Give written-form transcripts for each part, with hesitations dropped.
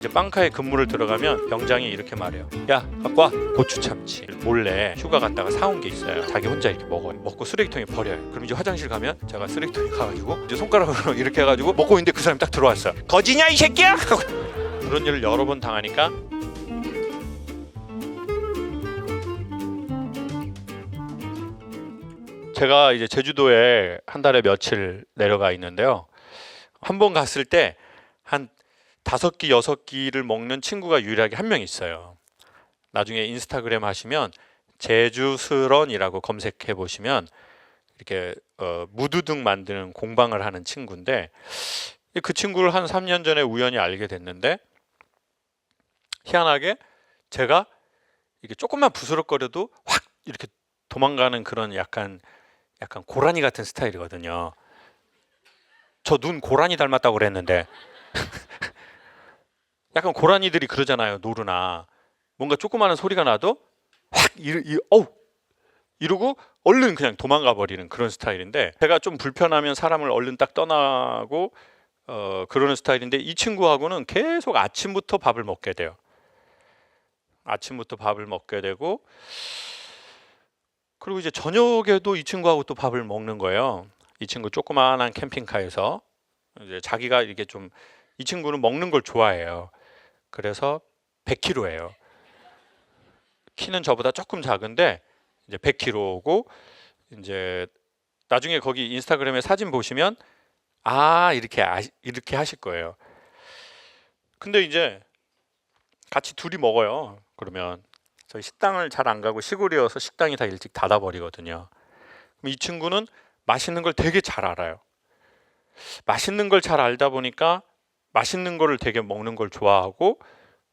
이제 빵카에 근무를 들어가면 병장이 이렇게 말해요. 야, 갖고 와. 고추 참치. 몰래 휴가 갔다가 사온 게 있어요. 자기 혼자 이렇게 먹어요. 먹고 쓰레기통에 버려요. 그럼 이제 화장실 가면 제가 쓰레기통에 가가지고 이제 손가락으로 이렇게 해가지고 먹고 있는데 그 사람이 딱 들어왔어요. 거지냐 이 새끼야? 그런 일을 여러 번 당하니까 제가 이제 제주도에 한 달에 며칠 내려가 있는데요. 한 번 갔을 때 한 5끼, 6끼를 먹는 친구가 유일하게 한 명 있어요. 나중에 인스타그램 하시면 제주스런이라고 검색해 보시면 이렇게 무드등 만드는 공방을 하는 친구인데 그 친구를 한 3년 전에 우연히 알게 됐는데 희한하게 제가 이게 조금만 부스럭거려도 확 이렇게 도망가는 그런 약간 고라니 같은 스타일이거든요. 저 눈 고라니 닮았다고 그랬는데 약간 고라니들이 그러잖아요. 노루나 뭔가 조그마한 소리가 나도 확 이러고 얼른 그냥 도망가 버리는 그런 스타일인데 제가 좀 불편하면 사람을 얼른 딱 떠나고 그러는 스타일인데 이 친구하고는 계속 아침부터 밥을 먹게 돼요. 아침부터 밥을 먹게 되고 그리고 이제 저녁에도 이 친구하고 또 밥을 먹는 거예요. 이 친구 조그마한 캠핑카에서 이제 자기가 이렇게 좀 이 친구는 먹는 걸 좋아해요. 그래서 100kg예요. 키는 저보다 조금 작은데 이제 100kg고 이제 나중에 거기 인스타그램에 사진 보시면 이렇게 하실 거예요. 근데 이제 같이 둘이 먹어요. 그러면 저희 식당을 잘 안 가고 시골이어서 식당이 다 일찍 닫아 버리거든요. 이 친구는 맛있는 걸 되게 잘 알아요. 맛있는 걸 잘 알다 보니까 맛있는 거를 되게 먹는 걸 좋아하고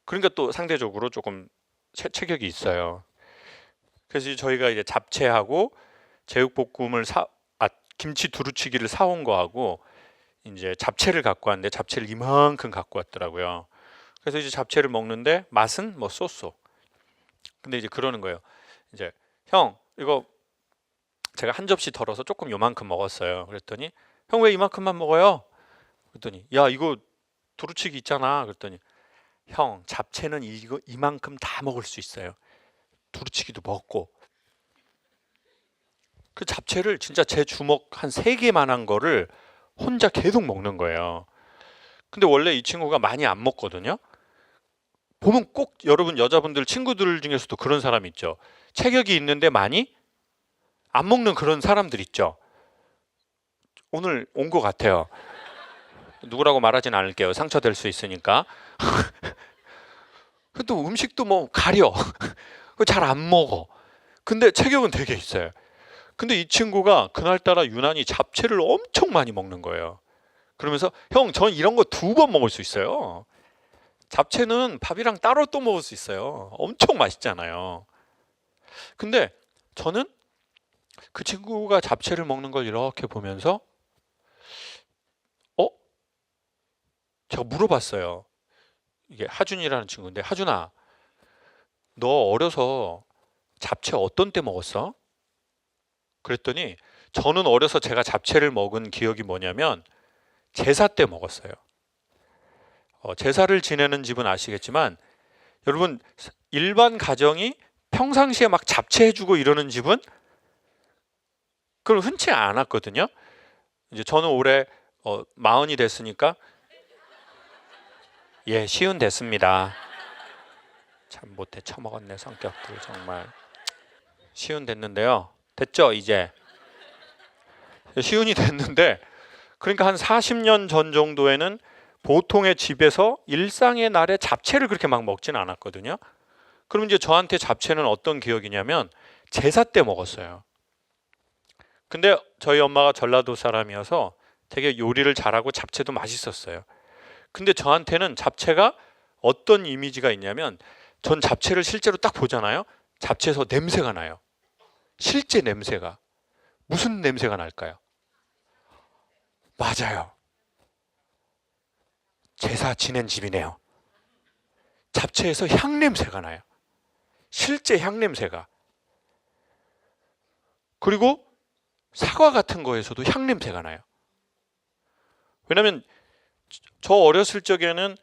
그러니까 또 상대적으로 조금 체격이 있어요. 그래서 저희가 이제 잡채하고 제육볶음을 김치 두루치기를 사온 거하고 이제 잡채를 갖고 왔는데 잡채를 이만큼 갖고 왔더라고요. 그래서 이제 잡채를 먹는데 맛은 뭐 쏘쏘. 근데 이제 그러는 거예요. 이제 형 이거 제가 한 접시 덜어서 조금 요만큼 먹었어요. 그랬더니 형 왜 이만큼만 먹어요? 그랬더니 야 이거 두루치기 있잖아. 그랬더니 형 잡채는 이만큼 다 먹을 수 있어요. 두루치기도 먹고 그 잡채를 진짜 제 주먹 한 3개만한 거를 혼자 계속 먹는 거예요. 근데 원래 이 친구가 많이 안 먹거든요. 보면 꼭 여러분 여자분들 친구들 중에서도 그런 사람 있죠. 체격이 있는데 많이 안 먹는 그런 사람들 있죠. 오늘 온 것 같아요. 누구라고 말하진 않을게요. 상처될 수 있으니까. 또 음식도 뭐 가려. 잘 안 먹어. 근데 체격은 되게 있어요. 근데 이 친구가 그날따라 유난히 잡채를 엄청 많이 먹는 거예요. 그러면서 형, 전 이런 거 2번 먹을 수 있어요. 잡채는 밥이랑 따로 또 먹을 수 있어요. 엄청 맛있잖아요. 근데 저는 그 친구가 잡채를 먹는 걸 이렇게 보면서 제가 물어봤어요. 이게 하준이라는 친구인데 하준아 너 어려서 잡채 어떤 때 먹었어? 그랬더니 저는 어려서 제가 잡채를 먹은 기억이 뭐냐면 제사 때 먹었어요. 제사를 지내는 집은 아시겠지만 여러분 일반 가정이 평상시에 막 잡채 해주고 이러는 집은 그걸 흔치 않았거든요. 이제 저는 올해 40이 됐으니까 예 시운 됐습니다. 참 못해 처먹었네 성격들 정말. 시운 됐는데요. 됐죠 이제. 시운이 됐는데 그러니까 한 40년 전 정도에는 보통의 집에서 일상의 날에 잡채를 그렇게 막 먹지는 않았거든요. 그럼 이제 저한테 잡채는 어떤 기억이냐면 제사 때 먹었어요. 근데 저희 엄마가 전라도 사람이어서 되게 요리를 잘하고 잡채도 맛있었어요. 근데 저한테는 잡채가 어떤 이미지가 있냐면 전 잡채를 실제로 딱 보잖아요. 잡채에서 냄새가 나요. 실제 냄새가. 무슨 냄새가 날까요? 맞아요. 제사 지낸 집이네요. 잡채에서 향 냄새가 나요. 실제 향 냄새가. 그리고 사과 같은 거에서도 향 냄새가 나요. 왜냐면 저 어렸을 적에는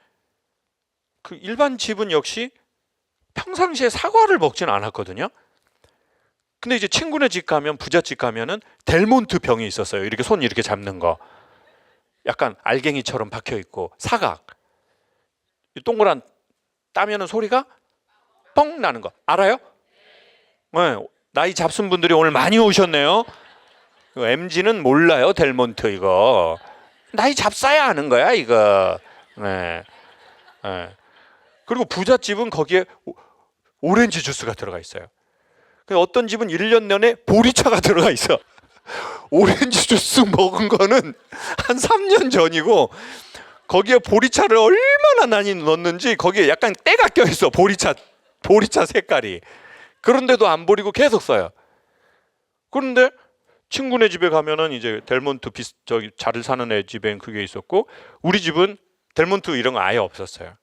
그 일반 집은 역시 평상시에 사과를 먹지는 않았거든요. 근데 이제 친구네 집 가면, 부잣집 가면은 델몬트 병이 있었어요. 이렇게 손 이렇게 잡는 거, 약간 알갱이처럼 박혀 있고 사각, 동그란 따면은 소리가 뻥 나는 거 알아요? 네, 나이 잡순 분들이 오늘 많이 오셨네요. MG는 몰라요, 델몬트 이거. 나이 잡사야 하는 거야 이거. 네. 네. 그리고 부잣집은 거기에 오렌지 주스가 들어가 있어요. 어떤 집은 1년 내내 보리차가 들어가 있어. 오렌지 주스 먹은 거는 한 3년 전이고, 거기에 보리차를 얼마나 많이 넣었는지 거기에 약간 때가 껴 있어. 보리차 색깔이. 그런데도 안 버리고 계속 써요. 그런데 친구네 집에 가면은 이제 델몬트 저기 잘 사는 애 집엔 그게 있었고, 우리 집은 델몬트 이런 거 아예 없었어요.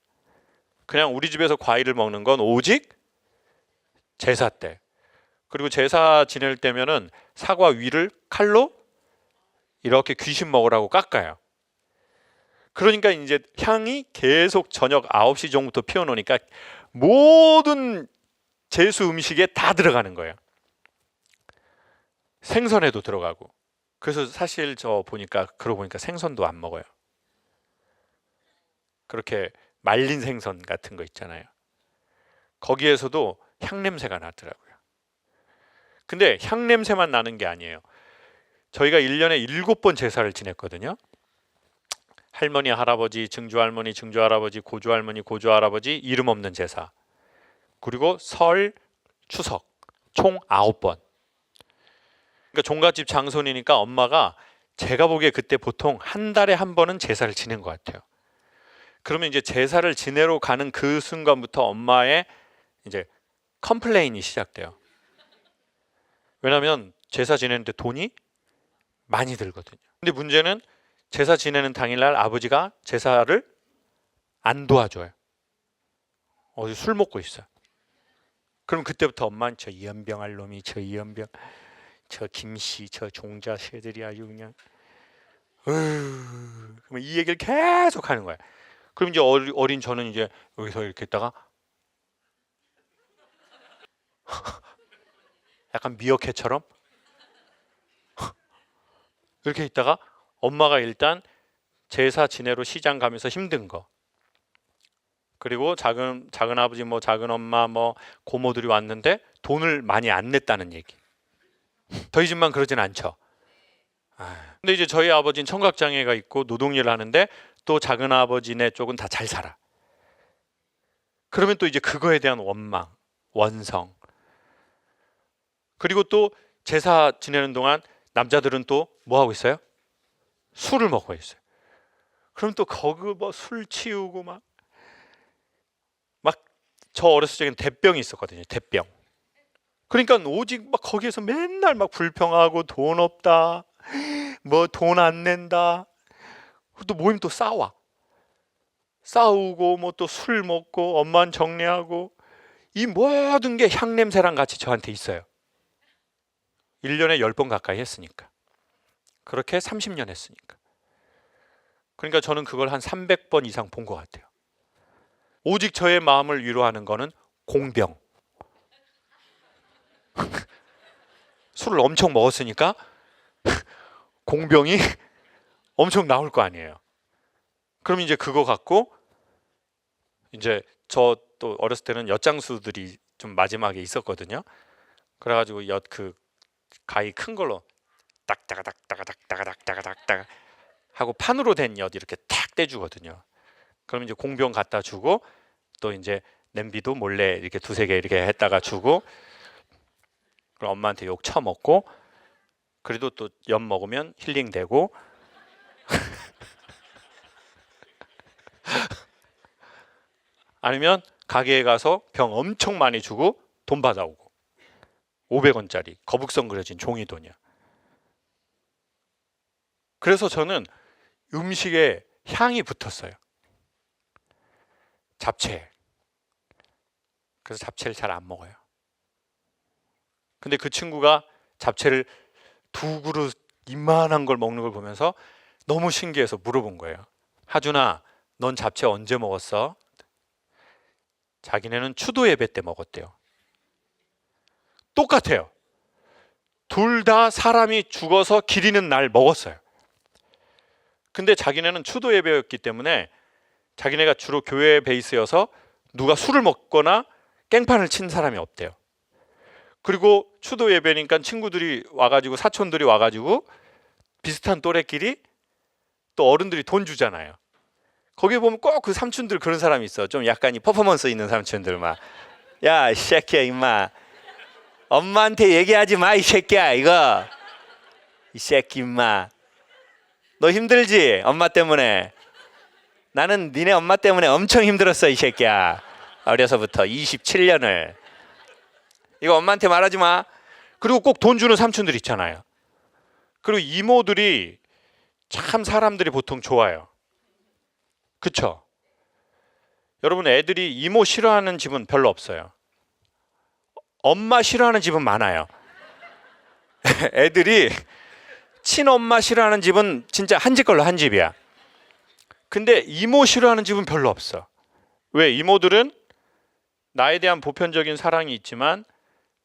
그냥 우리 집에서 과일을 먹는 건 오직 제사 때. 그리고 제사 지낼 때면은 사과 위를 칼로 이렇게 귀신 먹으라고 깎아요. 그러니까 이제 향이 계속 저녁 9시 정도부터 피워놓으니까 모든 제수 음식에 다 들어가는 거예요. 생선에도 들어가고. 그래서 사실 저 보니까, 그러고 보니까 생선도 안 먹어요. 그렇게 말린 생선 같은 거 있잖아요. 거기에서도 향냄새가 나더라고요. 근데 향냄새만 나는 게 아니에요. 저희가 1년에 7번 제사를 지냈거든요. 할머니, 할아버지, 증조할머니, 증조할아버지, 고조할머니, 고조할아버지 이름 없는 제사. 그리고 설, 추석 총 9번. 그러니까 종갓집 장손이니까 엄마가, 제가 보기에 그때 보통 한 달에 한 번은 제사를 지낸 것 같아요. 그러면 이제 제사를 지내러 가는 그 순간부터 엄마의 이제 컴플레인이 시작돼요. 왜냐하면 제사 지내는데 돈이 많이 들거든요. 근데 문제는 제사 지내는 당일날 아버지가 제사를 안 도와줘요. 어디 술 먹고 있어요. 그럼 그때부터 엄마는, 저 이연병할 놈이, 저 이연병, 저 김씨, 저 종자 새들이 아주 그냥, 그러면 이 얘기를 계속 하는 거야. 그럼 이제 어린 저는 이제 여기서 이렇게 있다가 약간 미어캣처럼 이렇게 있다가, 엄마가 일단 제사 지내러 시장 가면서 힘든 거, 그리고 작은 아버지, 뭐 작은 엄마, 뭐 고모들이 왔는데 돈을 많이 안 냈다는 얘기. 저희 집만 그러진 않죠. 근데 이제 저희 아버지는 청각장애가 있고 노동일을 하는데, 또 작은 아버지네 쪽은 다 잘 살아. 그러면 또 이제 그거에 대한 원망, 원성. 그리고 또 제사 지내는 동안 남자들은 또 뭐 하고 있어요? 술을 먹고 있어요. 그럼 또 거기 뭐 술 치우고 막 저 어렸을 적엔 대병이 있었거든요. 대병. 그러니까 오직 막 거기에서 맨날 막 불평하고, 돈 없다, 뭐 돈 안 낸다, 또 모임 또 싸우고 뭐 또 술 먹고 엄마는 정리하고, 이 모든 게 향냄새랑 같이 저한테 있어요. 1년에 10번 가까이 했으니까. 그렇게 30년 했으니까. 그러니까 저는 그걸 한 300번 이상 본 것 같아요. 오직 저의 마음을 위로하는 거는 공병. 술을 엄청 먹었으니까 공병이 엄청 나올 거 아니에요. 그럼 이제 그거 갖고, 이제 저 또 어렸을 때는 엿장수들이 좀 마지막에 있었거든요. 그래가지고 그 가위 큰 걸로 딱따가닥 하고 판으로 된 엿 이렇게 탁 떼주거든요. 그럼 이제 공병 갖다 주고, 또 이제 냄비도 몰래 이렇게 두세 개 이렇게 했다가 주고, 그럼 엄마한테 욕 처먹고, 그래도 또 엿 먹으면 힐링되고. 아니면 가게에 가서 병 엄청 많이 주고 돈 받아오고, 500원짜리 거북선 그려진 종이돈이야. 그래서 저는 음식에 향이 붙었어요. 잡채. 그래서 잡채를 잘 안 먹어요. 근데 그 친구가 잡채를 2그릇 이만한 걸 먹는 걸 보면서 너무 신기해서 물어본 거예요. 하준아, 넌 잡채 언제 먹었어? 자기네는 추도 예배 때 먹었대요. 똑같아요. 둘 다 사람이 죽어서 기리는 날 먹었어요. 근데 자기네는 추도 예배였기 때문에 자기네가 주로 교회 베이스여서 누가 술을 먹거나 깽판을 친 사람이 없대요. 그리고 추도 예배니까 친구들이 와가지고 사촌들이 와가지고 비슷한 또래끼리 또 어른들이 돈 주잖아요. 거기에 보면 꼭 그 삼촌들 그런 사람이 있어. 좀 약간 이 퍼포먼스 있는 삼촌들 막. 야, 이 새끼야 임마. 엄마한테 얘기하지 마 이 새끼야 이거. 이 새끼 임마. 너 힘들지? 엄마 때문에. 나는 니네 엄마 때문에 엄청 힘들었어 이 새끼야. 어려서부터 27년을. 이거 엄마한테 말하지 마. 그리고 꼭 돈 주는 삼촌들 있잖아요. 그리고 이모들이 참 사람들이 보통 좋아요. 그쵸? 여러분 애들이 이모 싫어하는 집은 별로 없어요. 엄마 싫어하는 집은 많아요. 애들이 친엄마 싫어하는 집은 진짜 한 집 걸로 한 집이야. 근데 이모 싫어하는 집은 별로 없어. 왜? 이모들은 나에 대한 보편적인 사랑이 있지만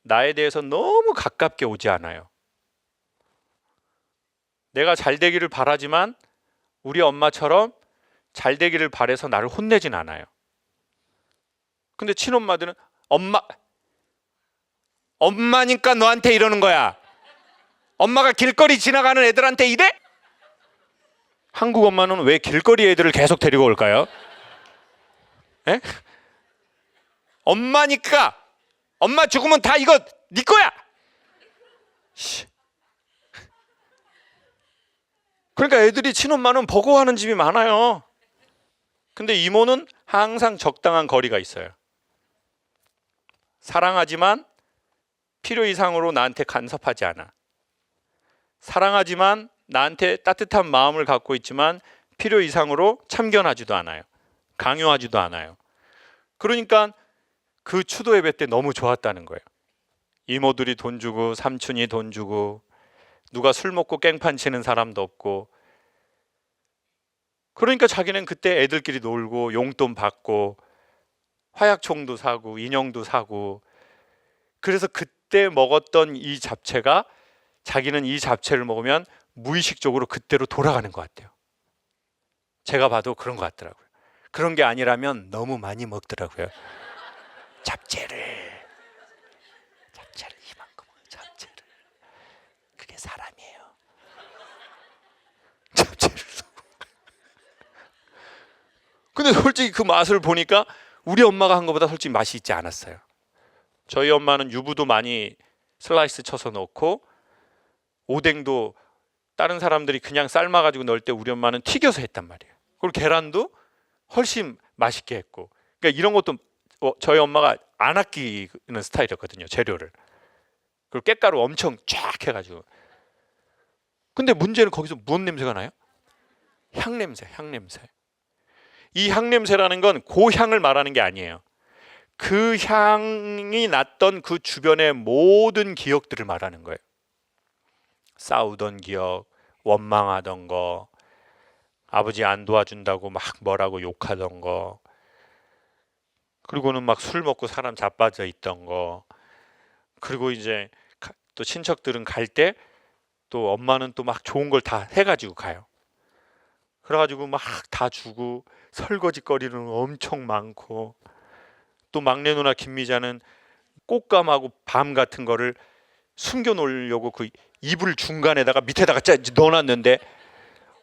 나에 대해서 너무 가깝게 오지 않아요. 내가 잘 되기를 바라지만 우리 엄마처럼 잘 되기를 바래서 나를 혼내진 않아요. 근데 친엄마들은 엄마니까 너한테 이러는 거야. 엄마가 길거리 지나가는 애들한테 이래? 한국 엄마는 왜 길거리 애들을 계속 데리고 올까요? 에? 엄마니까 엄마 죽으면 다 이거 네 거야. 그러니까 애들이 친엄마는 버거워하는 집이 많아요. 근데 이모는 항상 적당한 거리가 있어요. 사랑하지만 필요 이상으로 나한테 간섭하지 않아. 사랑하지만 나한테 따뜻한 마음을 갖고 있지만 필요 이상으로 참견하지도 않아요. 강요하지도 않아요. 그러니까 그 추도 예배 때 너무 좋았다는 거예요. 이모들이 돈 주고 삼촌이 돈 주고 누가 술 먹고 깽판 치는 사람도 없고. 그러니까 자기는 그때 애들끼리 놀고 용돈 받고 화약총도 사고 인형도 사고. 그래서 그때 먹었던 이 잡채가 자기는 이 잡채를 먹으면 무의식적으로 그때로 돌아가는 것 같아요. 제가 봐도 그런 것 같더라고요. 그런 게 아니라면 너무 많이 먹더라고요. 잡채를 이만큼 잡채를. 그게 사람이에요. 잡채를. 근데 솔직히 그 맛을 보니까 우리 엄마가 한 것보다 솔직히 맛이 있지 않았어요. 저희 엄마는 유부도 많이 슬라이스 쳐서 넣고 오뎅도 다른 사람들이 그냥 삶아가지고 넣을 때 우리 엄마는 튀겨서 했단 말이에요. 그리고 계란도 훨씬 맛있게 했고. 그러니까 이런 것도 저희 엄마가 안 아끼는 스타일이었거든요. 재료를. 그리고 깻가루 엄청 쫙 해가지고. 근데 문제는 거기서 무슨 냄새가 나요? 향냄새. 이 향냄새라는 건 그 향을 말하는 게 아니에요. 그 향이 났던 그 주변의 모든 기억들을 말하는 거예요. 싸우던 기억, 원망하던 거, 아버지 안 도와준다고 막 뭐라고 욕하던 거, 그리고는 막 술 먹고 사람 자빠져 있던 거, 그리고 이제 또 친척들은 갈 때 또 엄마는 또 막 좋은 걸 다 해가지고 가요. 그래가지고 막 다 주고 설거지거리는 엄청 많고, 또 막내 누나 김미자는 꽃감하고 밤 같은 거를 숨겨 놓으려고 그 이불 중간에다가 밑에다가 넣어놨는데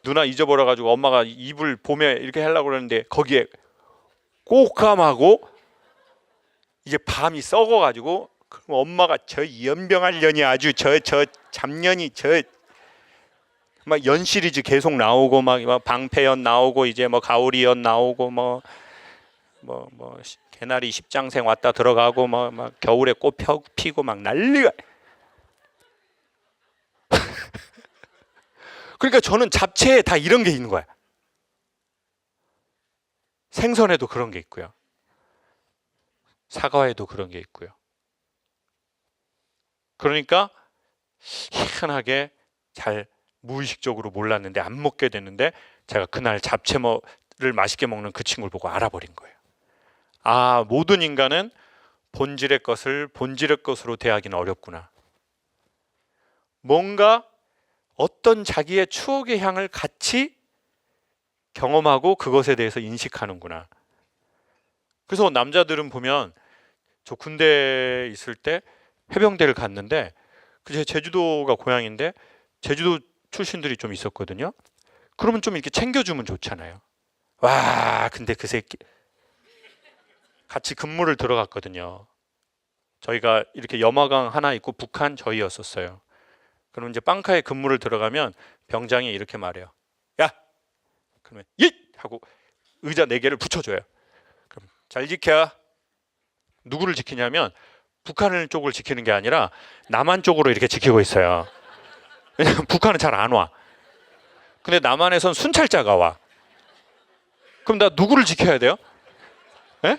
누나 잊어버려가지고 엄마가 이불 봄에 이렇게 하려고 그러는데 거기에 꽃감하고 이제 밤이 썩어가지고, 그럼 엄마가 저 연병할 년이 아주 저 잡년이 막 연 시리즈 계속 나오고 막 방패연 나오고 이제 뭐 가오리연 나오고 뭐 개나리 십장생 왔다 들어가고 막 겨울에 꽃 피고 막 난리가. 그러니까 저는 잡채에 다 이런 게 있는 거야. 생선에도 그런 게 있고요. 사과에도 그런 게 있고요. 그러니까 희한하게 잘 무의식적으로 몰랐는데 안 먹게 됐는데 제가 그날 잡채를 맛있게 먹는 그 친구를 보고 알아버린 거예요. 아, 모든 인간은 본질의 것을 본질의 것으로 대하기는 어렵구나. 뭔가 어떤 자기의 추억의 향을 같이 경험하고 그것에 대해서 인식하는구나. 그래서 남자들은 보면 저 군대에 있을 때 해병대를 갔는데 그 제주도가 고향인데 제주도 출신들이 좀 있었거든요. 그러면 좀 이렇게 챙겨주면 좋잖아요. 와, 근데 그 새끼 같이 근무를 들어갔거든요. 저희가 이렇게 염화강 하나 있고 북한 저희였었어요. 그럼 이제 빵카에 근무를 들어가면 병장이 이렇게 말해요. 야, 그러면 예 하고 의자 4개를 붙여줘요. 그럼 잘 지켜. 누구를 지키냐면 북한 쪽을 지키는 게 아니라 남한 쪽으로 이렇게 지키고 있어요. 왜냐면 북한은 잘 안 와. 근데 남한에선 순찰자가 와. 그럼 나 누구를 지켜야 돼요? 에?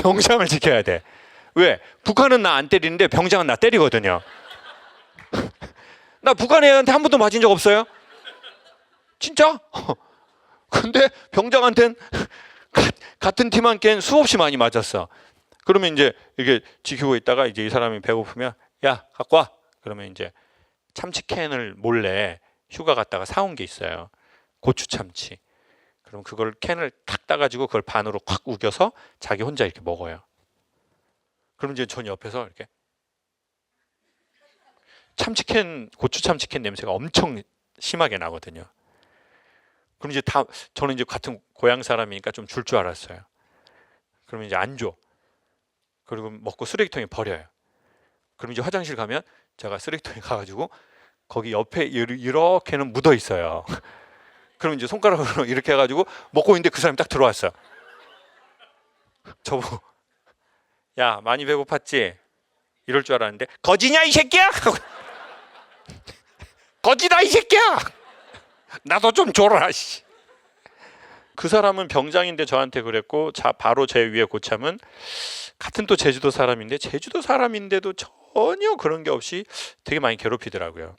병장을 지켜야 돼. 왜? 북한은 나 안 때리는데 병장은 나 때리거든요. 나 북한 애한테 한 번도 맞은 적 없어요. 진짜? 근데 병장한텐 같은 팀한테는 수없이 많이 맞았어. 그러면 이제 이게 지키고 있다가 이제 이 사람이 배고프면 야, 갖고 와. 그러면 이제 참치캔을 몰래 휴가 갔다가 사온 게 있어요. 고추 참치. 그럼 그걸 캔을 탁 따가지고 그걸 반으로 콱 우겨서 자기 혼자 이렇게 먹어요. 그럼 이제 전 옆에서 이렇게 참치캔, 고추 참치캔 냄새가 엄청 심하게 나거든요. 그럼 이제 저는 이제 같은 고향 사람이니까 좀 줄 줄 알았어요. 그러면 이제 안 줘. 그리고 먹고 쓰레기통에 버려요. 그럼 이제 화장실 가면 제가 쓰레기통에 가가지고 거기 옆에 이렇게는 묻어 있어요. 그럼 이제 손가락으로 이렇게 해가지고 먹고 있는데 그 사람이 딱 들어왔어요. 저보고 야, 많이 배고팠지? 이럴 줄 알았는데 거지냐 이 새끼야? 거지다 이 새끼야! 나도 좀 줘라. 그 사람은 병장인데 저한테 그랬고, 바로 제 위에 고참은 같은 또 제주도 사람인데 제주도 사람인데도 전혀 그런 게 없이 되게 많이 괴롭히더라고요.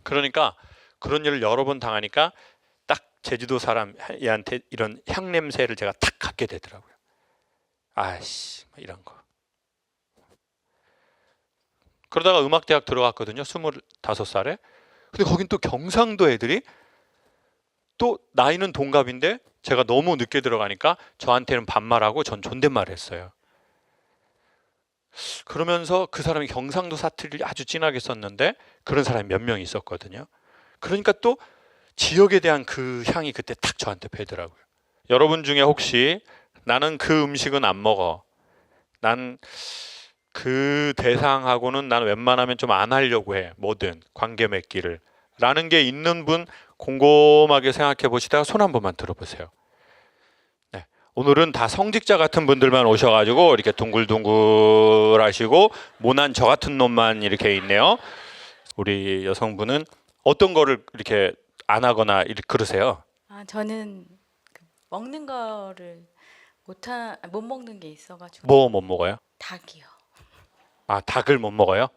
그러니까 그런 일을 여러 번 당하니까 딱 제주도 사람한테 이런 향 냄새를 제가 탁 갖게 되더라고요. 아이씨, 이런 거. 그러다가 음악대학 들어갔거든요. 25살에. 근데 거긴 또 경상도 애들이 또 나이는 동갑인데 제가 너무 늦게 들어가니까 저한테는 반말하고 전 존댓말 했어요. 그러면서 그 사람이 경상도 사투리를 아주 진하게 썼는데 그런 사람이 몇 명 있었거든요. 그러니까 또 지역에 대한 그 향이 그때 딱 저한테 배더라고요. 여러분 중에 혹시 나는 그 음식은 안 먹어. 난 그 대상하고는 난 웬만하면 좀 안 하려고 해. 뭐든 관계 맺기를. 라는 게 있는 분 곰곰하게 생각해 보시다가 손 한 번만 들어보세요. 네. 오늘은 다 성직자 같은 분들만 오셔가지고 이렇게 둥글둥글 하시고 모난 저 같은 놈만 이렇게 있네요. 우리 여성분은 어떤 거를 이렇게 안 하거나 이렇게 그러세요? 아, 저는 먹는 거를 못 먹는 게 있어가지고. 뭐 못 먹어요? 닭이요. 아, 닭을 못 먹어요?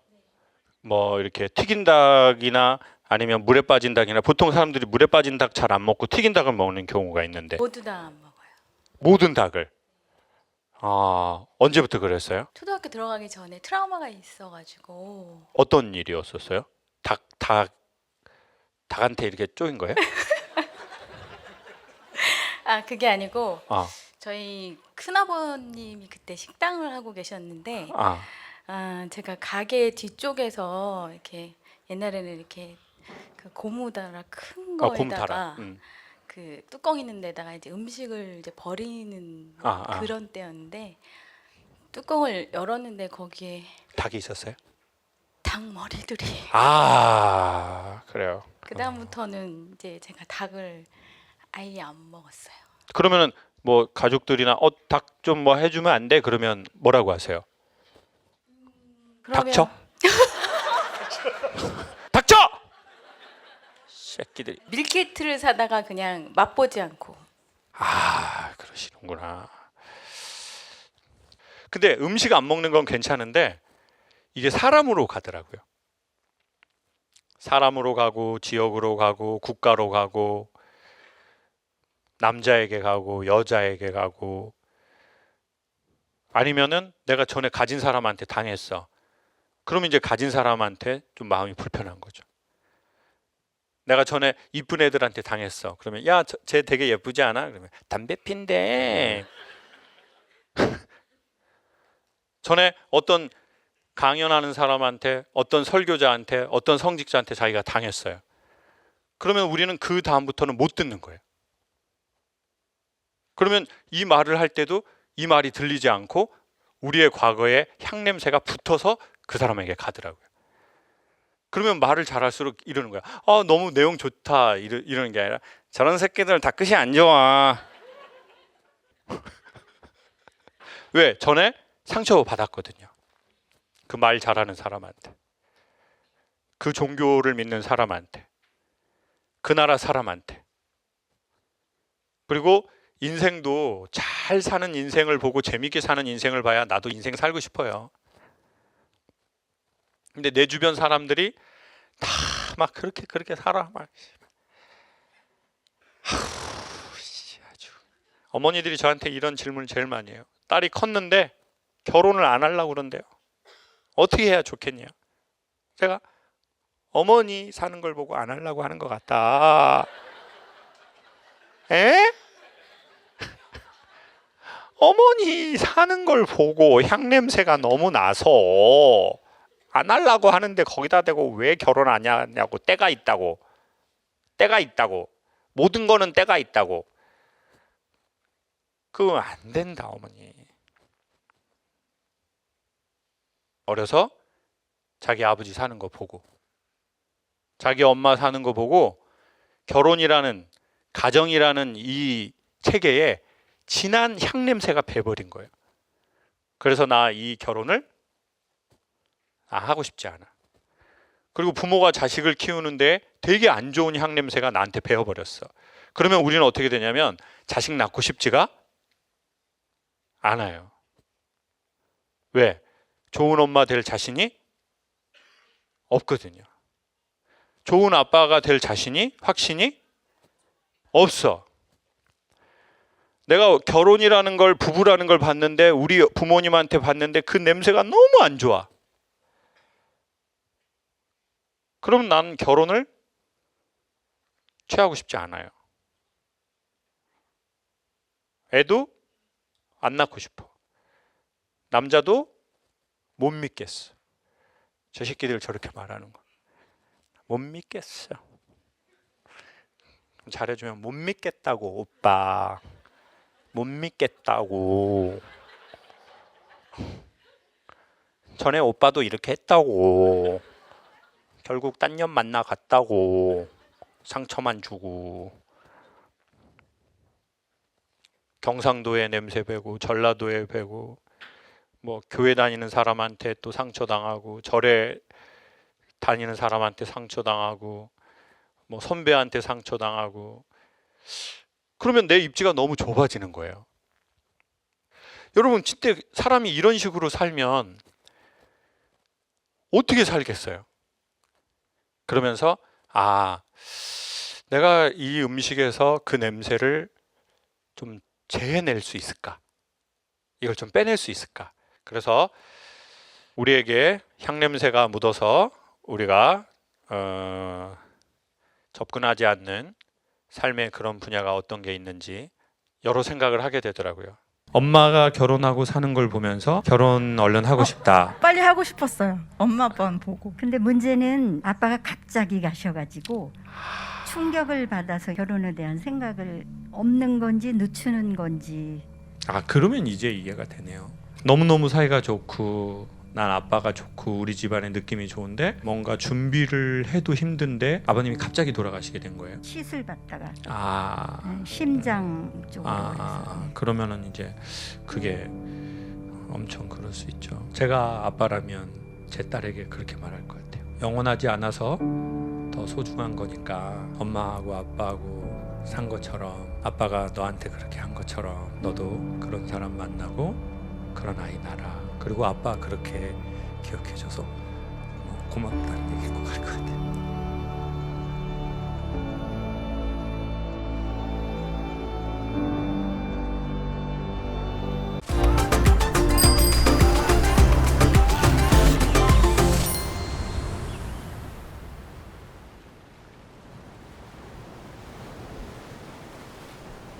뭐 이렇게 튀긴 닭이나 아니면 물에 빠진 닭이나 보통 사람들이 물에 빠진 닭 잘 안 먹고 튀긴 닭을 먹는 경우가 있는데 모두 다 안 먹어요. 모든 닭을. 아, 언제부터 그랬어요? 초등학교 들어가기 전에 트라우마가 있어가지고. 어떤 일이었었어요? 닭한테 이렇게 쪼인 거예요? 아, 그게 아니고 아, 저희 큰아버님이 그때 식당을 하고 계셨는데, 아, 제가 가게 뒤쪽에서 이렇게 옛날에는 이렇게 그 고무다라 큰 곰 거에다가 달아. 그 뚜껑 있는 데다가 이제 음식을 이제 버리는 아. 그런 때였는데, 뚜껑을 열었는데 거기에 닭이 있었어요? 닭 머리들이. 아, 그래요. 그 다음부터는 이제 제가 닭을 아예 안 먹었어요. 그러면은 뭐 가족들이나 닭 좀 뭐 해주면 안 돼? 그러면 뭐라고 하세요? 그러면 닥쳐? 닥쳐! 새끼들이. 밀키트를 사다가 그냥 맛보지 않고. 아, 그러시는구나. 근데 음식 안 먹는 건 괜찮은데 이게 사람으로 가더라고요. 사람으로 가고 지역으로 가고 국가로 가고 남자에게 가고 여자에게 가고 아니면은 내가 전에 가진 사람한테 당했어. 그러면 이제 가진 사람한테 좀 마음이 불편한 거죠. 내가 전에 이쁜 애들한테 당했어. 그러면 야, 쟤 되게 예쁘지 않아? 그러면 담배 핀대. 전에 어떤 강연하는 사람한테, 어떤 설교자한테, 어떤 성직자한테 자기가 당했어요. 그러면 우리는 그 다음부터는 못 듣는 거예요. 그러면 이 말을 할 때도 이 말이 들리지 않고 우리의 과거에 향냄새가 붙어서 그 사람에게 가더라고요. 그러면 말을 잘할수록 이러는 거야. 너무 내용 좋다. 이러는 게 아니라 저런 새끼들 다 끝이 안 좋아. 왜? 전에 상처 받았거든요. 그 말 잘하는 사람한테, 그 종교를 믿는 사람한테, 그 나라 사람한테. 그리고 인생도 잘 사는 인생을 보고 재밌게 사는 인생을 봐야 나도 인생 살고 싶어요. 근데 내 주변 사람들이 다 막 그렇게 살아. 막 아주. 어머니들이 저한테 이런 질문을 제일 많이 해요. 딸이 컸는데 결혼을 안 하려고 그런대요. 어떻게 해야 좋겠냐? 제가 어머니 사는 걸 보고 안 하려고 하는 것 같다. 에? 어머니 사는 걸 보고 향냄새가 너무 나서 안 하려고 하는데 거기다 대고 왜 결혼 안 하냐고. 때가 있다고. 모든 거는 때가 있다고. 그거 안 된다, 어머니. 어려서 자기 아버지 사는 거 보고, 자기 엄마 사는 거 보고 결혼이라는, 가정이라는 이 체계에 진한 향냄새가 배버린 거예요. 그래서 나 이 결혼을 하고 싶지 않아. 그리고 부모가 자식을 키우는데 되게 안 좋은 향냄새가 나한테 배어버렸어. 그러면 우리는 어떻게 되냐면 자식 낳고 싶지가 않아요. 왜? 좋은 엄마 될 자신이 없거든요. 좋은 아빠가 될 자신이, 확신이 없어. 내가 결혼이라는 걸, 부부라는 걸 봤는데, 우리 부모님한테 봤는데 그 냄새가 너무 안 좋아. 그럼 난 결혼을 취하고 싶지 않아요. 애도 안 낳고 싶어. 남자도 못 믿겠어. 저 새끼들 저렇게 말하는 거 못 믿겠어. 잘해주면 못 믿겠다고. 오빠 못 믿겠다고. 전에 오빠도 이렇게 했다고. 결국 딴 년 만나 갔다고. 상처만 주고. 경상도에 냄새 배고, 전라도에 배고, 뭐 교회 다니는 사람한테 또 상처당하고, 절에 다니는 사람한테 상처당하고, 뭐 선배한테 상처당하고. 그러면 내 입지가 너무 좁아지는 거예요. 여러분, 진짜 사람이 이런 식으로 살면 어떻게 살겠어요? 그러면서 내가 이 음식에서 그 냄새를 좀 재해낼 수 있을까? 이걸 좀 빼낼 수 있을까? 그래서 우리에게 향냄새가 묻어서 우리가 접근하지 않는 삶의 그런 분야가 어떤 게 있는지 여러 생각을 하게 되더라고요. 엄마가 결혼하고 사는 걸 보면서 결혼 얼른 하고 싶다. 빨리 하고 싶었어요. 엄마 아빠는 보고. 근데 문제는 아빠가 갑자기 가셔가지고 충격을 받아서 결혼에 대한 생각을 없는 건지 늦추는 건지. 그러면 이제 이해가 되네요. 너무너무 사이가 좋고 난 아빠가 좋고 우리 집안의 느낌이 좋은데 뭔가 준비를 해도 힘든데 아버님이 갑자기 돌아가시게 된 거예요. 시술 받다가 아, 심장 쪽으로 해서. 그러면은 이제 그게 엄청 그럴 수 있죠. 제가 아빠라면 제 딸에게 그렇게 말할 것 같아요. 영원하지 않아서 더 소중한 거니까 엄마하고 아빠하고 산 것처럼, 아빠가 너한테 그렇게 한 것처럼 너도 그런 사람 만나고 그런 아이 낳아라. 그리고 아빠 그렇게 기억해줘서 고맙다는 얘기 꼭 할 것 같아요.